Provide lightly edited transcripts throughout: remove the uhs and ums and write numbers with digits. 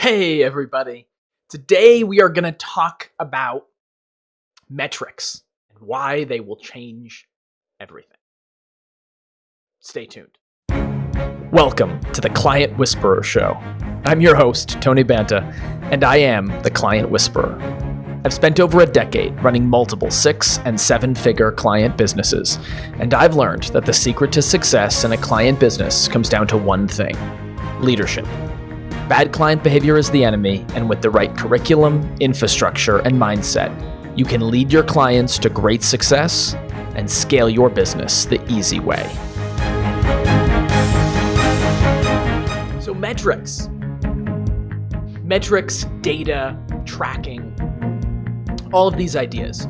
Hey everybody. Today we are going to talk about metrics and why they will change everything. Stay tuned. Welcome to the Client Whisperer Show. I'm your host, Tony Banta, and I am the Client Whisperer. I've spent over a decade running multiple 6- and 7-figure client businesses, and I've learned that the secret to success in a client business comes down to one thing: leadership. Bad client behavior is the enemy, and with the right curriculum, infrastructure, and mindset, you can lead your clients to great success and scale your business the easy way. So metrics, data, tracking, all of these ideas.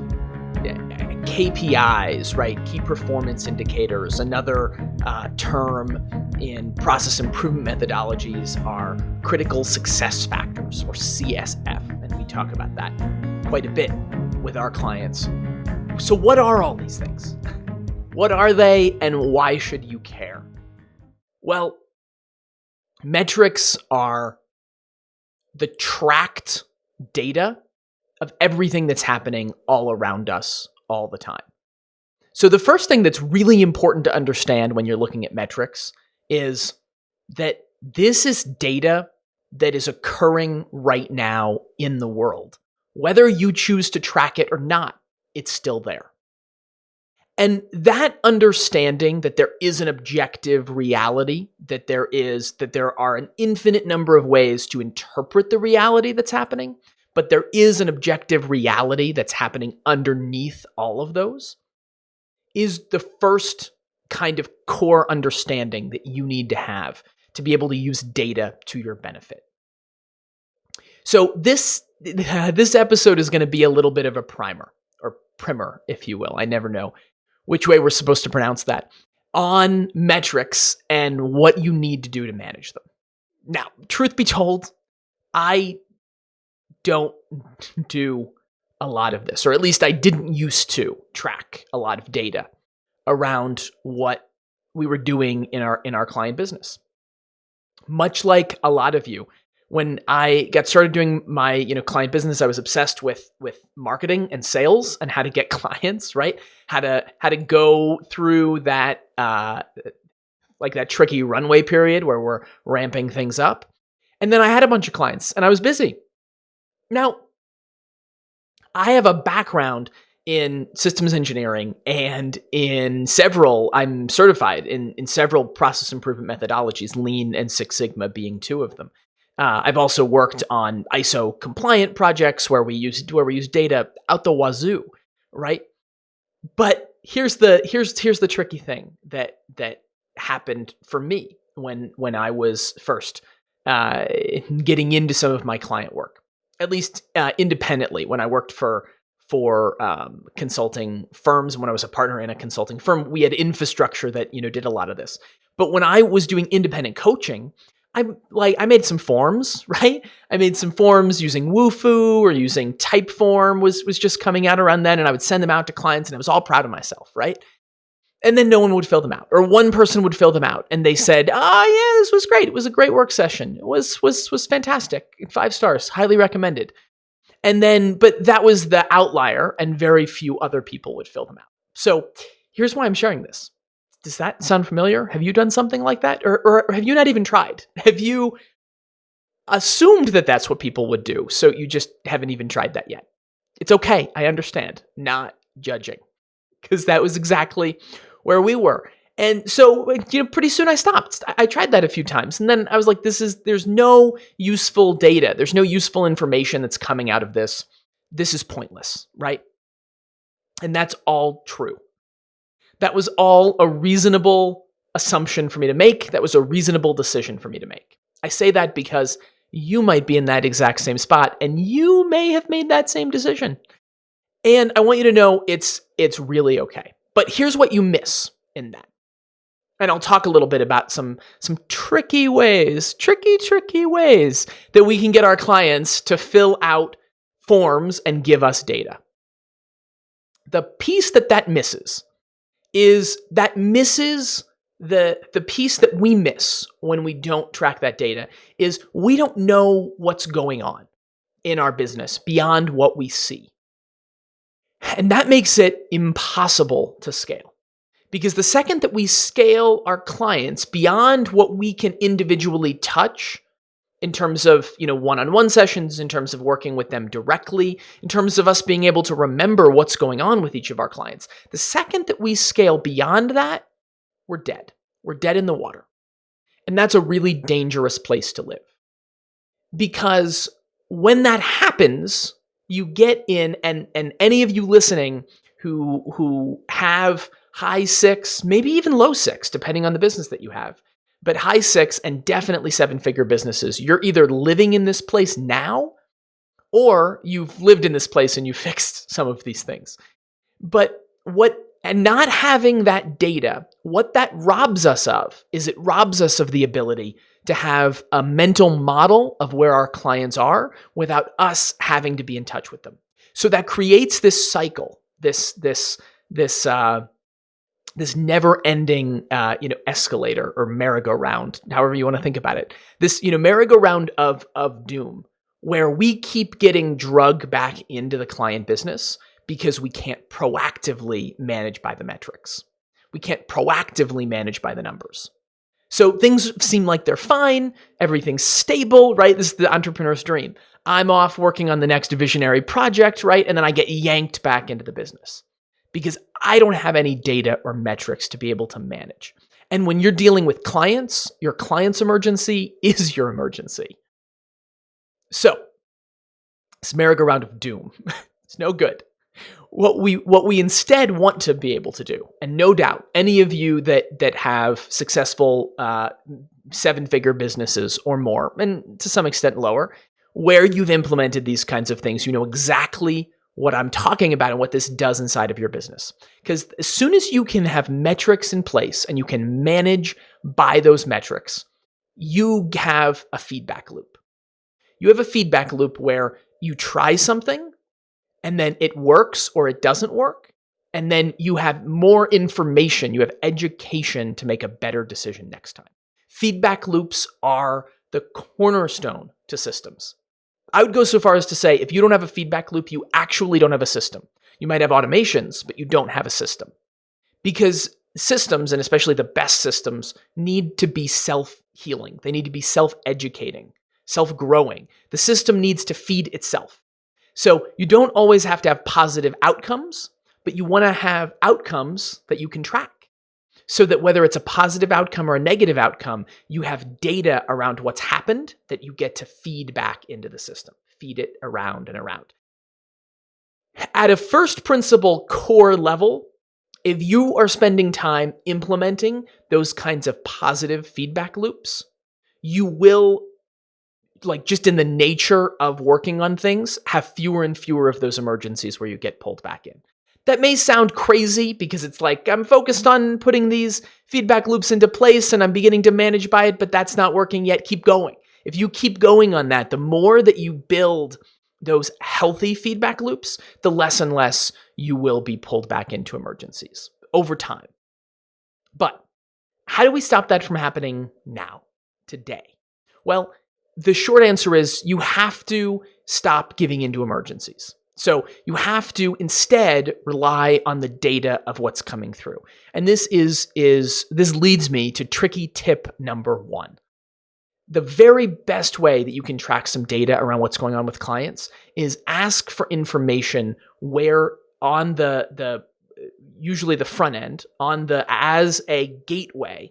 KPIs, right? Key performance indicators. Another term in process improvement methodologies are critical success factors, or CSF, and we talk about that quite a bit with our clients. So what are all these things? What are they, and why should you care? Well, metrics are the tracked data of everything that's happening all around us all the time. So the first thing that's really important to understand when you're looking at metrics is that this is data that is occurring right now in the world. Whether you choose to track it or not, it's still there. And that understanding that there is an objective reality, that there are an infinite number of ways to interpret the reality that's happening, but there is an objective reality that's happening underneath all of those, is the first kind of core understanding that you need to have to be able to use data to your benefit. So this episode is going to be a little bit of a primer, or primer, if you will. I never know which way we're supposed to pronounce that, on metrics and what you need to do to manage them. Now, truth be told, I don't do a lot of this, or at least I didn't used to track a lot of data around what we were doing in our client business. Much like a lot of you, when I got started doing my client business, I was obsessed with marketing and sales and how to get clients, right? How to go through that like that tricky runway period where we're ramping things up. And then I had a bunch of clients and I was busy. Now, I have a background in systems engineering and I'm certified in several process improvement methodologies, Lean and Six Sigma being two of them. I've also worked on ISO compliant projects where we use data out the wazoo, right? But here's the tricky thing that happened for me when I was first getting into some of my client work. At least independently, when I worked for consulting firms, when I was a partner in a consulting firm, we had infrastructure that did a lot of this. But when I was doing independent coaching, I made some forms, right? I made some forms using Wufoo or using Typeform was just coming out around then, and I would send them out to clients, and I was all proud of myself, right? And then no one would fill them out, or one person would fill them out, and they said, "Oh yeah, this was great. It was a great work session. It was fantastic. 5 stars, highly recommended." And then, but that was the outlier, and very few other people would fill them out. So here's why I'm sharing this. Does that sound familiar? Have you done something like that, or have you not even tried? Have you assumed that that's what people would do, so you just haven't even tried that yet? It's okay. I understand. Not judging, because that was exactly where we were. And so, pretty soon I stopped. I tried that a few times. And then I was like, there's no useful data. There's no useful information that's coming out of this. This is pointless, right? And that's all true. That was all a reasonable assumption for me to make. That was a reasonable decision for me to make. I say that because you might be in that exact same spot, and you may have made that same decision. And I want you to know it's really okay. But here's what you miss in that. And I'll talk a little bit about some tricky ways that we can get our clients to fill out forms and give us data. The piece that misses is The piece that we miss when we don't track that data is we don't know what's going on in our business beyond what we see. And that makes it impossible to scale. Because the second that we scale our clients beyond what we can individually touch in terms of, one-on-one sessions, in terms of working with them directly, in terms of us being able to remember what's going on with each of our clients, the second that we scale beyond that, we're dead. We're dead in the water. And that's a really dangerous place to live. Because when that happens, you get in, and any of you listening who have high six, maybe even low six, depending on the business that you have, but high six and definitely seven-figure businesses, you're either living in this place now or you've lived in this place and you fixed some of these things. And not having that data, what that robs us of is it robs us of the ability to have a mental model of where our clients are without us having to be in touch with them. So that creates this cycle, this never-ending, escalator or merry-go-round, however you want to think about it. This, merry-go-round of doom, where we keep getting drugged back into the client business because we can't proactively manage by the metrics. We can't proactively manage by the numbers. So things seem like they're fine. Everything's stable, right? This is the entrepreneur's dream. I'm off working on the next visionary project, right? And then I get yanked back into the business because I don't have any data or metrics to be able to manage. And when you're dealing with clients, your client's emergency is your emergency. So this merry-go-round of doom, it's no good. What we instead want to be able to do, and no doubt any of you that have successful seven-figure businesses or more, and to some extent lower, where you've implemented these kinds of things, you know exactly what I'm talking about and what this does inside of your business. Because as soon as you can have metrics in place and you can manage by those metrics, you have a feedback loop. You have a feedback loop where you try something, and then it works or it doesn't work. And then you have more information, you have education to make a better decision next time. Feedback loops are the cornerstone to systems. I would go so far as to say, if you don't have a feedback loop, you actually don't have a system. You might have automations, but you don't have a system. Because systems, and especially the best systems, need to be self-healing. They need to be self-educating, self-growing. The system needs to feed itself. So you don't always have to have positive outcomes, but you want to have outcomes that you can track so that whether it's a positive outcome or a negative outcome, you have data around what's happened that you get to feed back into the system, feed it around and around. At a first principle core level, if you are spending time implementing those kinds of positive feedback loops, you will, like just in the nature of working on things, have fewer and fewer of those emergencies where you get pulled back in. That may sound crazy because it's like, I'm focused on putting these feedback loops into place and I'm beginning to manage by it, but that's not working yet. Keep going. If you keep going on that, the more that you build those healthy feedback loops, the less and less you will be pulled back into emergencies over time. But how do we stop that from happening now, today? Well, the short answer is you have to stop giving into emergencies. So you have to instead rely on the data of what's coming through. And this leads me to tricky tip number 1. The very best way that you can track some data around what's going on with clients is ask for information where on the usually the front end, as a gateway,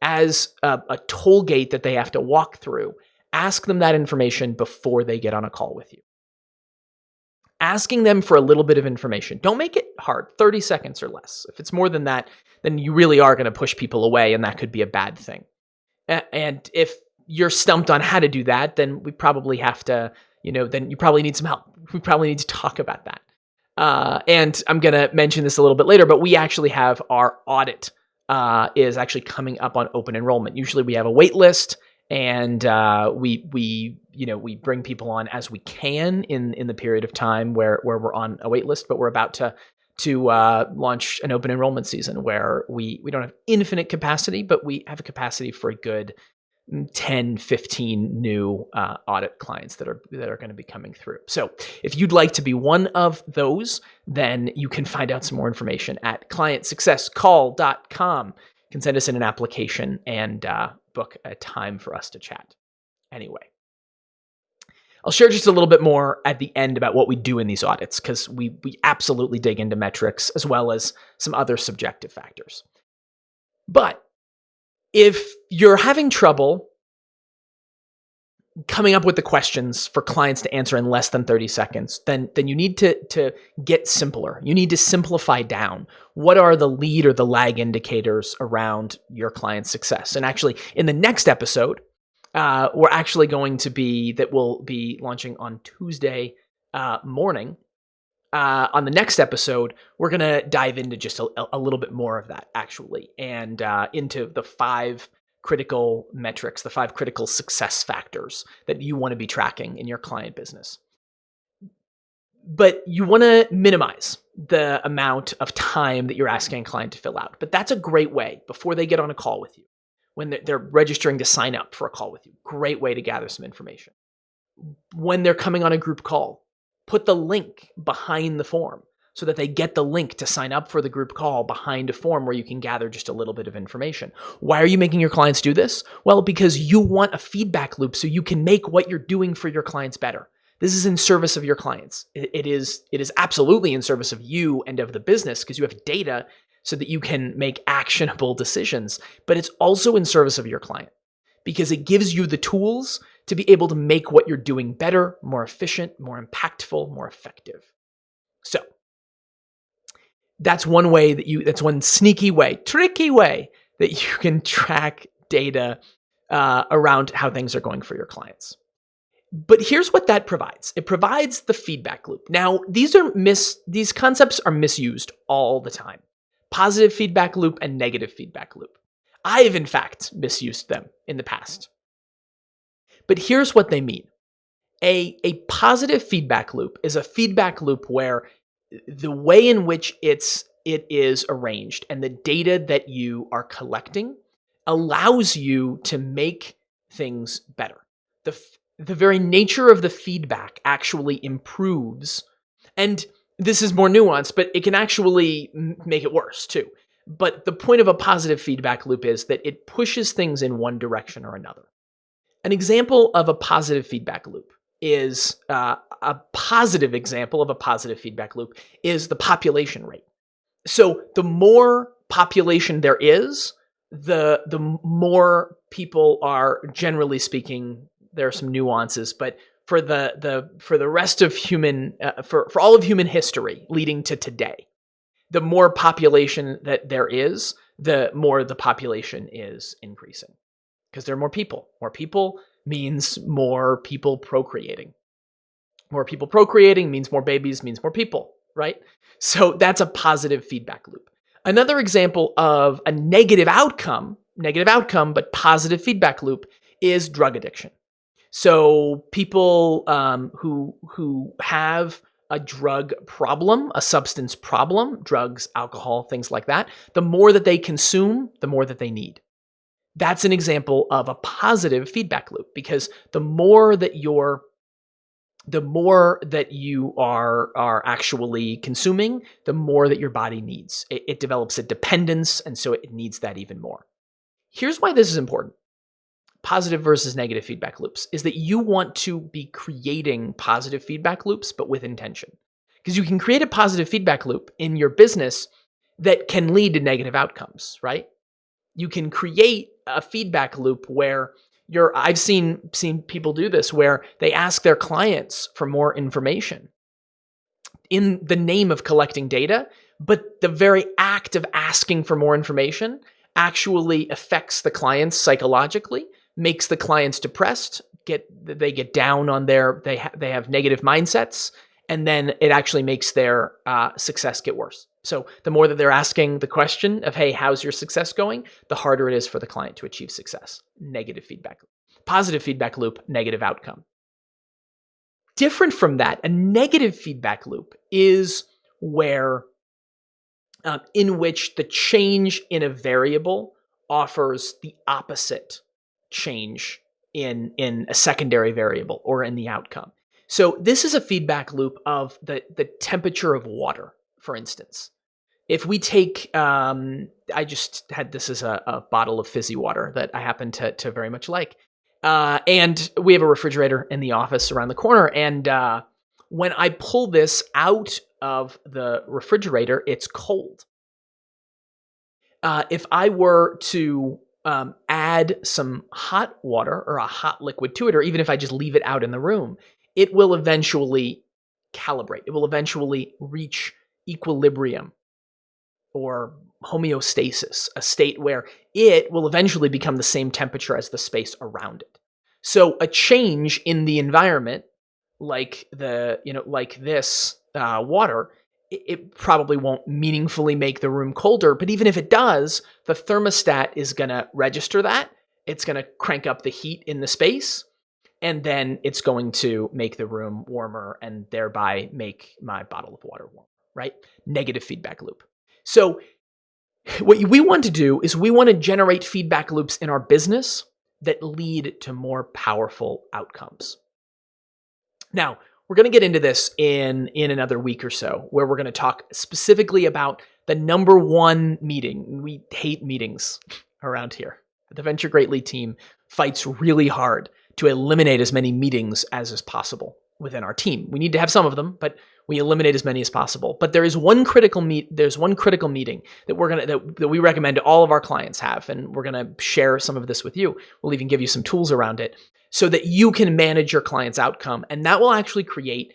as a toll gate that they have to walk through. Ask them that information before they get on a call with you. Asking them for a little bit of information. Don't make it hard, 30 seconds or less. If it's more than that, then you really are going to push people away, and that could be a bad thing. And if you're stumped on how to do that, then we probably have to, then you probably need some help. We probably need to talk about that. And I'm going to mention this a little bit later, but we actually have our audit is actually coming up on open enrollment. Usually we have a wait list. And we bring people on as we can in the period of time where we're on a wait list, but we're about to to launch an open enrollment season where we don't have infinite capacity, but we have a capacity for a good 10, 15 new audit clients that are going to be coming through. So if you'd like to be one of those, then you can find out some more information at clientsuccesscall.com. You can send us in an application and book a time for us to chat. Anyway, I'll share just a little bit more at the end about what we do in these audits, because we absolutely dig into metrics as well as some other subjective factors. But if you're having trouble coming up with the questions for clients to answer in less than 30 seconds, then you need to get simpler. You need to simplify down. What are the lead or the lag indicators around your client's success? And actually, in the next episode, we'll be launching on Tuesday morning. On the next episode, we're going to dive into just a little bit more of that, actually, and into the 5 critical metrics, the 5 critical success factors that you want to be tracking in your client business. But you want to minimize the amount of time that you're asking a client to fill out. But that's a great way before they get on a call with you, when they're registering to sign up for a call with you. Great way to gather some information. When they're coming on a group call, put the link behind the form so that they get the link to sign up for the group call behind a form where you can gather just a little bit of information. Why are you making your clients do this? Well, because you want a feedback loop so you can make what you're doing for your clients better. This is in service of your clients. It is absolutely in service of you and of the business, because you have data so that you can make actionable decisions, but it's also in service of your client because it gives you the tools to be able to make what you're doing better, more efficient, more impactful, more effective. So that's one way that's one sneaky way, tricky way that you can track data around how things are going for your clients. But here's what that provides. It provides the feedback loop. Now, these concepts are misused all the time. Positive feedback loop and negative feedback loop. I've, in fact, misused them in the past. But here's what they mean. A positive feedback loop is a feedback loop where the way in which it is arranged and the data that you are collecting allows you to make things better. The very nature of the feedback actually improves, and this is more nuanced, but it can actually make it worse too. But the point of a positive feedback loop is that it pushes things in one direction or another. An example of a positive feedback loop is a positive example of a positive feedback loop is the population rate. So the more population there is, the more people are, generally speaking, there are some nuances, but for the rest of human, for all of human history leading to today, the more population that there is, the more the population is increasing because there are more people. More people means more people procreating. More people procreating means more babies, means more people, right? So that's a positive feedback loop. Another example of a negative outcome, but positive feedback loop is drug addiction. So people who have a drug problem, a substance problem, drugs, alcohol, things like that, the more that they consume, the more that they need. That's an example of a positive feedback loop because the more that you are actually consuming, the more that your body needs. It develops a dependence, and so it needs that even more. Here's why this is important. Positive versus negative feedback loops is that you want to be creating positive feedback loops, but with intention. Because you can create a positive feedback loop in your business that can lead to negative outcomes, right? You can create a feedback loop where I've seen people do this where they ask their clients for more information in the name of collecting data, but the very act of asking for more information actually affects the clients psychologically, makes the clients depressed, they get down on they have negative mindsets, and then it actually makes their success get worse. So the more that they're asking the question of, hey, how's your success going? The harder it is for the client to achieve success. Negative feedback loop. Positive feedback loop, negative outcome. Different from that, a negative feedback loop is where in which the change in a variable offers the opposite change in a secondary variable or in the outcome. So this is a feedback loop of the temperature of water, for instance. If we take, I just had this as a bottle of fizzy water that I happen to very much like. And we have a refrigerator in the office around the corner. And when I pull this out of the refrigerator, it's cold. If I were to add some hot water or a hot liquid to it, or even if I just leave it out in the room, it will eventually calibrate. It will eventually reach equilibrium or homeostasis, a state where it will eventually become the same temperature as the space around it. So a change in the environment, like this water, it probably won't meaningfully make the room colder, but even if it does, the thermostat is going to register that. It's going to crank up the heat in the space, and then it's going to make the room warmer and thereby make my bottle of water warmer, right? Negative feedback loop. So what we want to do is we want to generate feedback loops in our business that lead to more powerful outcomes. Now, we're going to get into this in another week or so, where we're going to talk specifically about the number one meeting. We hate meetings around here. The Venture Greatly team fights really hard to eliminate as many meetings as is possible within our team. We need to have some of them, but we eliminate as many as possible. But there is one critical meeting that we recommend all of our clients have, and we're going to share some of this with you. We'll even give you some tools around it so that you can manage your client's outcome, and that will actually create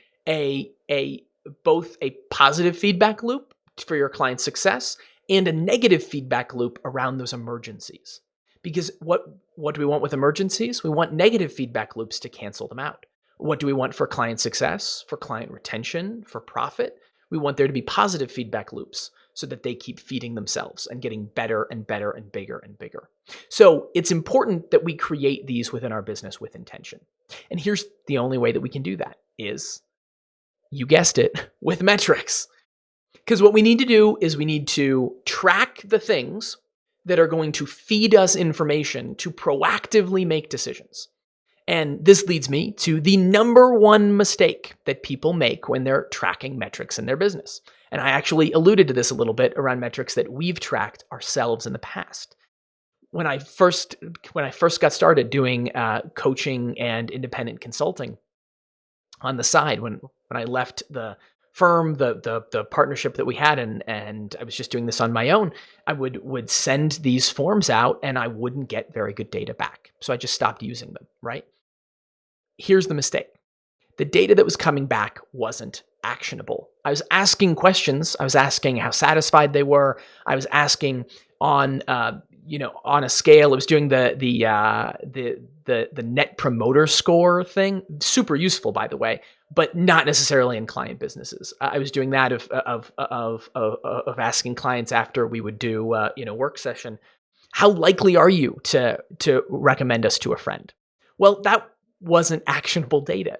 both a positive feedback loop for your client's success and a negative feedback loop around those emergencies. Because what do we want with emergencies? We want negative feedback loops to cancel them out. What do we want for client success, for client retention, for profit? We want there to be positive feedback loops so that they keep feeding themselves and getting better and better and bigger and bigger. So it's important that we create these within our business with intention. And here's the only way that we can do that is, you guessed it, with metrics. Because what we need to do is we need to track the things that are going to feed us information to proactively make decisions. And this leads me to the number one mistake that people make when they're tracking metrics in their business. And I actually alluded to this a little bit around metrics that we've tracked ourselves in the past. When I first got started doing coaching and independent consulting on the side, when I left the firm, the partnership that we had, and I was just doing this on my own, I would send these forms out and I wouldn't get very good data back. So I just stopped using them, right? Here's the mistake. The data that was coming back wasn't actionable. I was asking questions. I was asking how satisfied they were. I was asking on a scale. It was doing the net promoter score thing. Super useful, by the way, but not necessarily in client businesses. I was doing that of asking clients after we would do work session, how likely are you to recommend us to a friend? Well, that wasn't actionable data.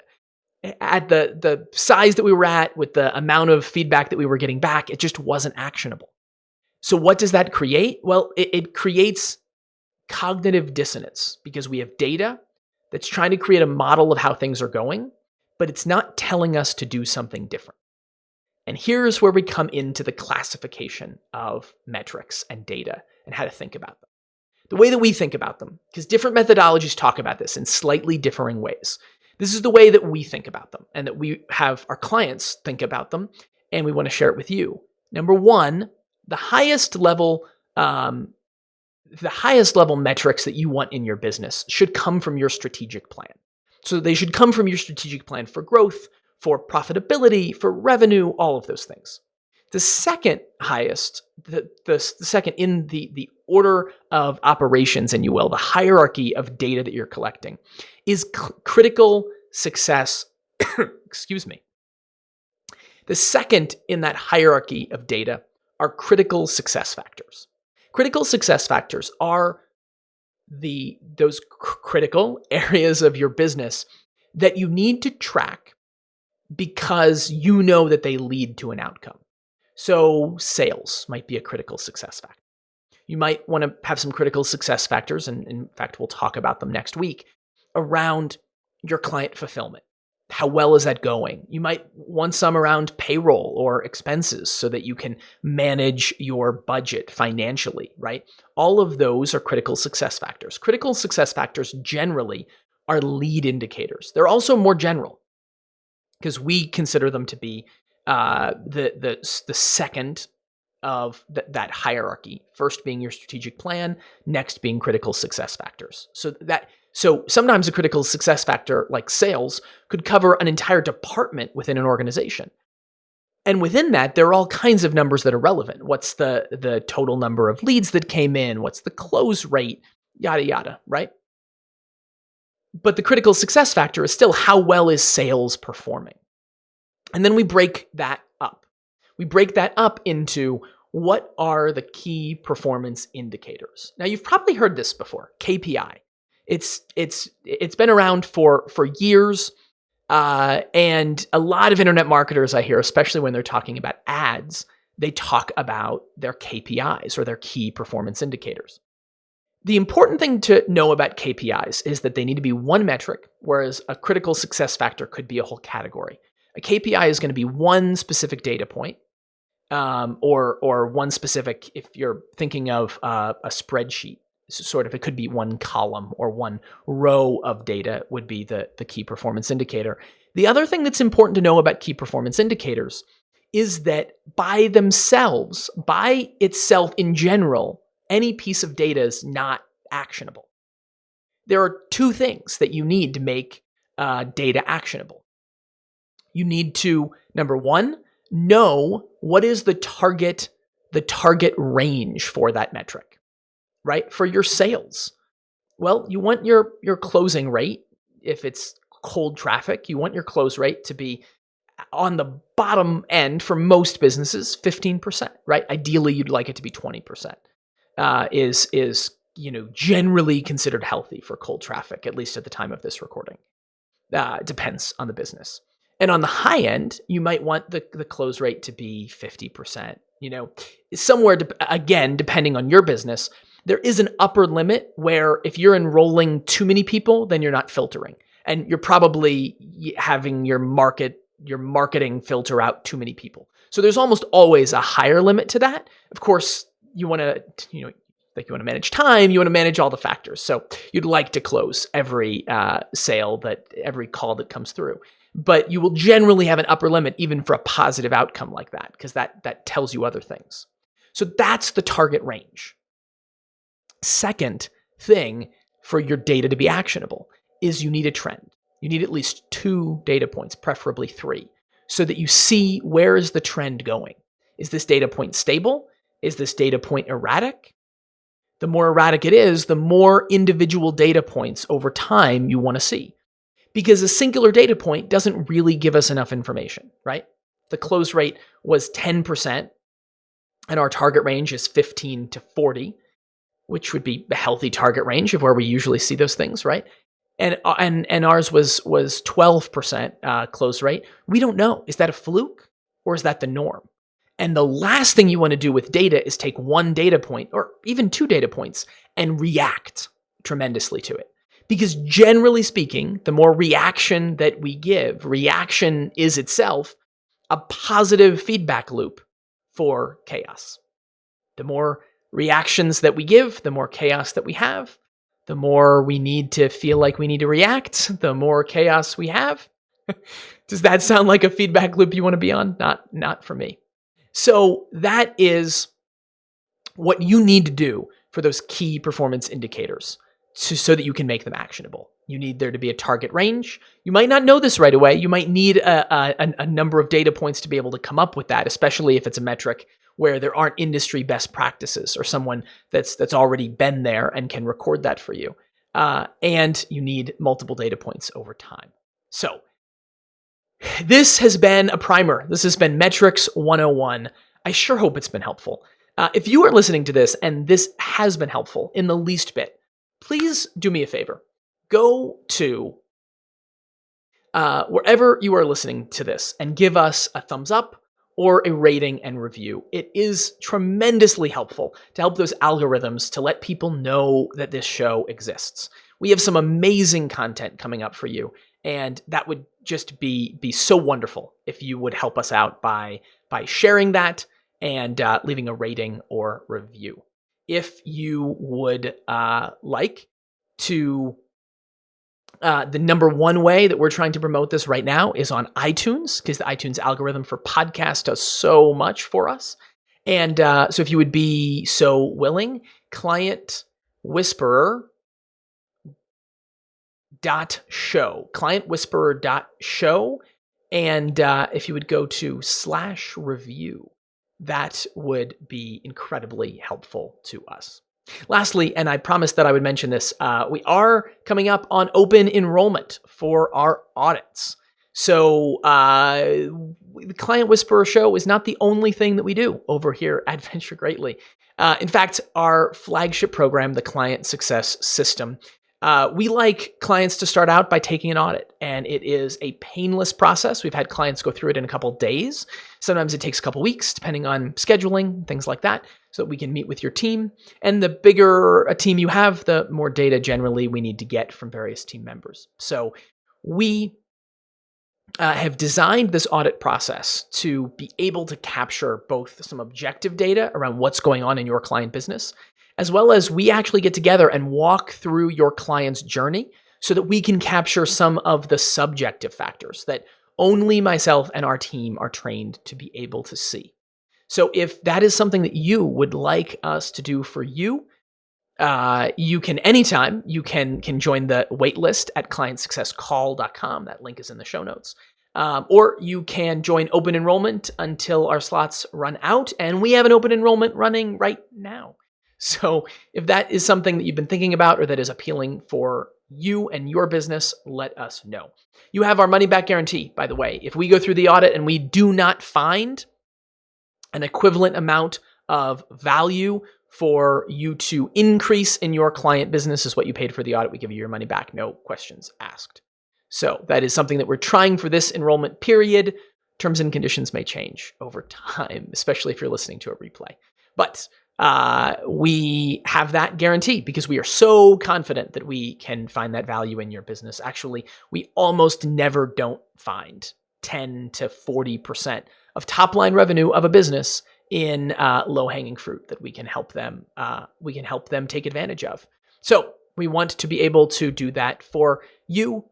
At the size that we were at, with the amount of feedback that we were getting back, it just wasn't actionable. So what does that create? Well, it creates cognitive dissonance because we have data that's trying to create a model of how things are going, but it's not telling us to do something different. And here's where we come into the classification of metrics and data and how to think about them. The way that we think about them, because different methodologies talk about this in slightly differing ways. This is the way that we think about them and that we have our clients think about them, and we want to share it with you. Number one, the highest level metrics that you want in your business should come from your strategic plan. So they should come from your strategic plan for growth, for profitability, for revenue, all of those things. The second highest, the second in the order of operations, and you will, the hierarchy of data that you're collecting, is critical success. Excuse me. The second in that hierarchy of data are critical success factors. Critical success factors are those critical areas of your business that you need to track because you know that they lead to an outcome. So sales might be a critical success factor. You might want to have some critical success factors, and in fact, we'll talk about them next week, around your client fulfillment. How well is that going? You might want some around payroll or expenses so that you can manage your budget financially, right? All of those are critical success factors. Critical success factors generally are lead indicators. They're also more general because we consider them to be the second of that hierarchy. First being your strategic plan, next being critical success factors. So sometimes a critical success factor like sales could cover an entire department within an organization. And within that, there are all kinds of numbers that are relevant. What's the total number of leads that came in? What's the close rate? Yada, yada, right? But the critical success factor is still how well is sales performing? And then we break that up. We break that up into what are the key performance indicators. Now, you've probably heard this before, KPI. It's been around for years, and a lot of internet marketers I hear, especially when they're talking about ads, they talk about their KPIs or their key performance indicators. The important thing to know about KPIs is that they need to be one metric, whereas a critical success factor could be a whole category. A KPI is going to be one specific data point, or one specific, if you're thinking of a spreadsheet, sort of, it could be one column or one row of data would be the key performance indicator. The other thing that's important to know about key performance indicators is that by themselves, by itself in general, any piece of data is not actionable. There are two things that you need to make data actionable. You need to, number one, know what is the target range for that metric, right? For your sales. Well, you want your closing rate, if it's cold traffic, you want your close rate to be on the bottom end for most businesses, 15%, right? Ideally, you'd like it to be 20%. Is generally considered healthy for cold traffic, at least at the time of this recording. Depends on the business. And on the high end, you might want the close rate to be 50%. Somewhere, again, depending on your business, there is an upper limit where if you're enrolling too many people, then you're not filtering. And you're probably having your marketing filter out too many people. So there's almost always a higher limit to that. Of course, you want to, you want to manage time, you want to manage all the factors. So you'd like to close every every call that comes through. But you will generally have an upper limit even for a positive outcome like that, because that tells you other things. So that's the target range. Second thing for your data to be actionable is you need a trend. You need at least 2 data points, preferably 3, so that you see where is the trend going. Is this data point stable? Is this data point erratic? The more erratic it is, the more individual data points over time you want to see. Because a singular data point doesn't really give us enough information, right? The close rate was 10%, and our target range is 15 to 40, which would be a healthy target range of where we usually see those things, right? And ours was 12% close rate. We don't know. Is that a fluke or is that the norm? And the last thing you want to do with data is take one data point or even 2 data points and react tremendously to it. Because generally speaking, the more reaction that we give, reaction is itself a positive feedback loop for chaos. The more reactions that we give, the more chaos that we have. The more we need to feel like we need to react, the more chaos we have. Does that sound like a feedback loop you want to be on? Not for me. So that is what you need to do for those key performance indicators so that you can make them actionable. You need there to be a target range. You might not know this right away. You might need a number of data points to be able to come up with that, especially if it's a metric where there aren't industry best practices or someone that's already been there and can record that for you. And you need multiple data points over time. So this has been a primer. This has been Metrics 101. I sure hope it's been helpful. If you are listening to this and this has been helpful in the least bit, please do me a favor. Go to wherever you are listening to this and give us a thumbs up or a rating and review. It is tremendously helpful to help those algorithms to let people know that this show exists. We have some amazing content coming up for you, and that would just be so wonderful if you would help us out by sharing that and leaving a rating or review. If you would like to, the number one way that we're trying to promote this right now is on iTunes, because the iTunes algorithm for podcasts does so much for us. And so if you would be so willing, clientwhisperer.show, clientwhisperer.show. And if you would go to /review, that would be incredibly helpful to us. Lastly, and I promised that I would mention this, we are coming up on open enrollment for our audits. So the Client Whisperer Show is not the only thing that we do over here at Venture Greatly. In fact, our flagship program, the Client Success System, we like clients to start out by taking an audit, and it is a painless process. We've had clients go through it in a couple days. Sometimes it takes a couple weeks, depending on scheduling, things like that, so that we can meet with your team. And the bigger a team you have, the more data generally we need to get from various team members. So we have designed this audit process to be able to capture both some objective data around what's going on in your client business, as well as we actually get together and walk through your client's journey so that we can capture some of the subjective factors that only myself and our team are trained to be able to see. So if that is something that you would like us to do for you, you can anytime, you can join the waitlist at clientsuccesscall.com. That link is in the show notes. Or you can join open enrollment until our slots run out. And we have an open enrollment running right now. So if that is something that you've been thinking about or that is appealing for you and your business, let us know. You have our money back guarantee, by the way. If we go through the audit and we do not find an equivalent amount of value for you to increase in your client business is what you paid for the audit, we give you your money back, no questions asked. So that is something that we're trying for this enrollment period. Terms and conditions may change over time, especially if you're listening to a replay. But we have that guarantee because we are so confident that we can find that value in your business. Actually, we almost never don't find 10 to 40% of top line revenue of a business in low-hanging fruit that we can help them take advantage of. So we want to be able to do that for you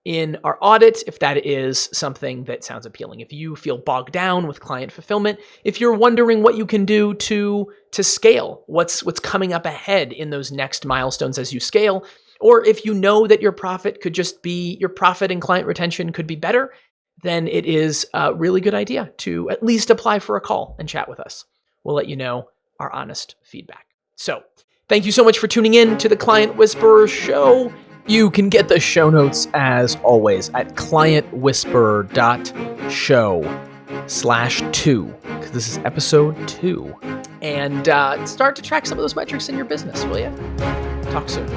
in our audit, if that is something that sounds appealing. If you feel bogged down with client fulfillment, if you're wondering what you can do to scale, what's coming up ahead in those next milestones as you scale, or if you know that your profit and client retention could be better, then it is a really good idea to at least apply for a call and chat with us. We'll let you know our honest feedback. So thank you so much for tuning in to the Client Whisperer Show. You can get the show notes, as always, at clientwhisperer.show/2, because this is episode 2. And start to track some of those metrics in your business, will you? Talk soon.